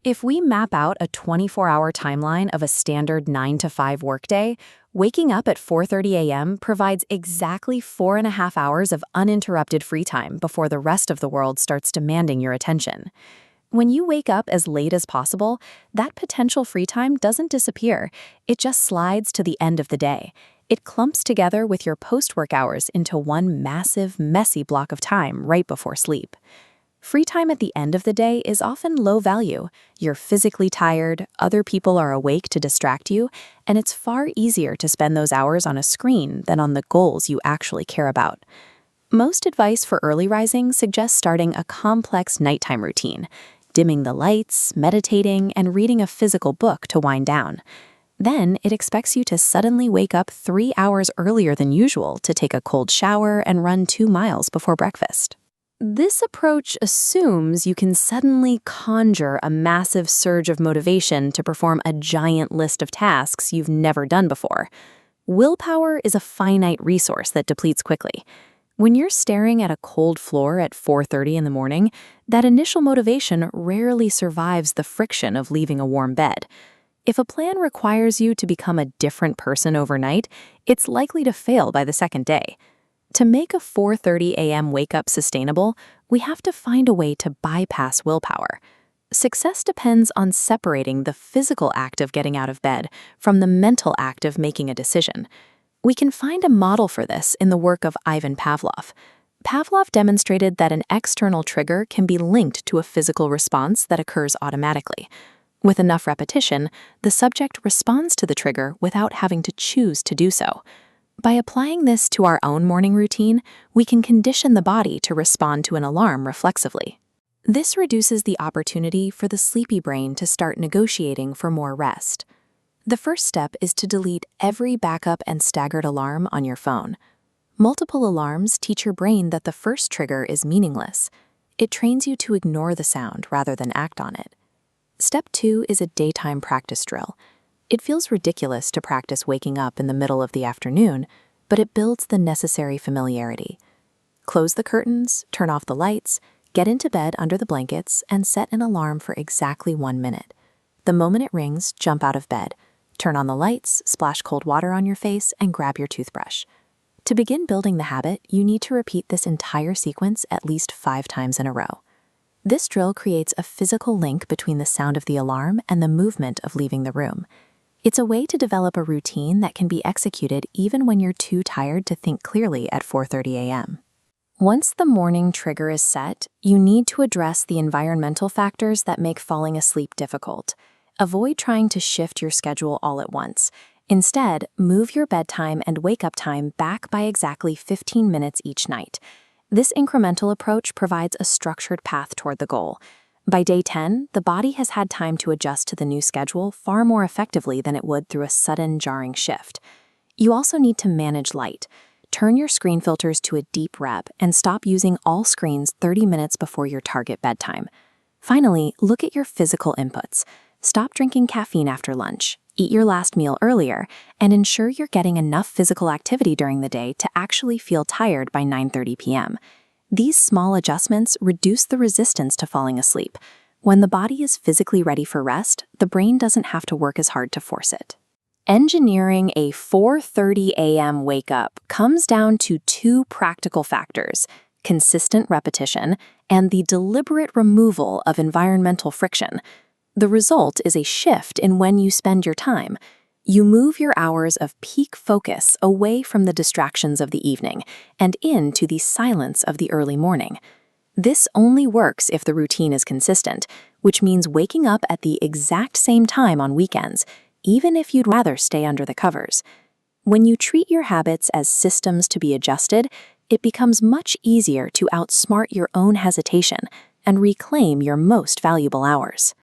If we map out a 24-hour timeline of a standard 9 to 5 workday, waking up at 4:30 a.m. provides exactly 4.5 hours of uninterrupted free time before the rest of the world starts demanding your attention. When you wake up as late as possible, that potential free time doesn't disappear. It just slides to the end of the day. It clumps together with your post-work hours into one massive, messy block of time right before sleep. Free time at the end of the day is often low value. You're physically tired, other people are awake to distract you, and it's far easier to spend those hours on a screen than on the goals you actually care about. Most advice for early rising suggests starting a complex nighttime routine, dimming the lights, meditating, and reading a physical book to wind down. Then it expects you to suddenly wake up 3 hours earlier than usual to take a cold shower and run 2 miles before breakfast. This approach assumes you can suddenly conjure a massive surge of motivation to perform a giant list of tasks you've never done before. Willpower is a finite resource that depletes quickly. When you're staring at a cold floor at 4:30 in the morning, that initial motivation rarely survives the friction of leaving a warm bed. If a plan requires you to become a different person overnight, it's likely to fail by the second day. To make a 4:30 a.m. wake-up sustainable, we have to find a way to bypass willpower. Success depends on separating the physical act of getting out of bed from the mental act of making a decision. We can find a model for this in the work of Ivan Pavlov. Pavlov demonstrated that an external trigger can be linked to a physical response that occurs automatically. With enough repetition, the subject responds to the trigger without having to choose to do so. By applying this to our own morning routine, we can condition the body to respond to an alarm reflexively. This reduces the opportunity for the sleepy brain to start negotiating for more rest. The first step is to delete every backup and staggered alarm on your phone. Multiple alarms teach your brain that the first trigger is meaningless. It trains you to ignore the sound rather than act on it. Step 2 is a daytime practice drill. It feels ridiculous to practice waking up in the middle of the afternoon, but it builds the necessary familiarity. Close the curtains, turn off the lights, get into bed under the blankets, and set an alarm for exactly 1 minute. The moment it rings, jump out of bed. Turn on the lights, splash cold water on your face, and grab your toothbrush. To begin building the habit, you need to repeat this entire sequence at least 5 times in a row. This drill creates a physical link between the sound of the alarm and the movement of leaving the room. It's a way to develop a routine that can be executed even when you're too tired to think clearly at 4:30 a.m. Once the morning trigger is set, you need to address the environmental factors that make falling asleep difficult. Avoid trying to shift your schedule all at once. Instead, move your bedtime and wake-up time back by exactly 15 minutes each night. This incremental approach provides a structured path toward the goal. By day 10, the body has had time to adjust to the new schedule far more effectively than it would through a sudden, jarring shift. You also need to manage light. Turn your screen filters to a deep rep and stop using all screens 30 minutes before your target bedtime. Finally, look at your physical inputs. Stop drinking caffeine after lunch, eat your last meal earlier, and ensure you're getting enough physical activity during the day to actually feel tired by 9:30 p.m. These small adjustments reduce the resistance to falling asleep. When the body is physically ready for rest, the brain doesn't have to work as hard to force it. Engineering a 4:30 a.m. wake-up comes down to 2 practical factors: consistent repetition and the deliberate removal of environmental friction. The result is a shift in when you spend your time. You move your hours of peak focus away from the distractions of the evening and into the silence of the early morning. This only works if the routine is consistent, which means waking up at the exact same time on weekends, even if you'd rather stay under the covers. When you treat your habits as systems to be adjusted, it becomes much easier to outsmart your own hesitation and reclaim your most valuable hours.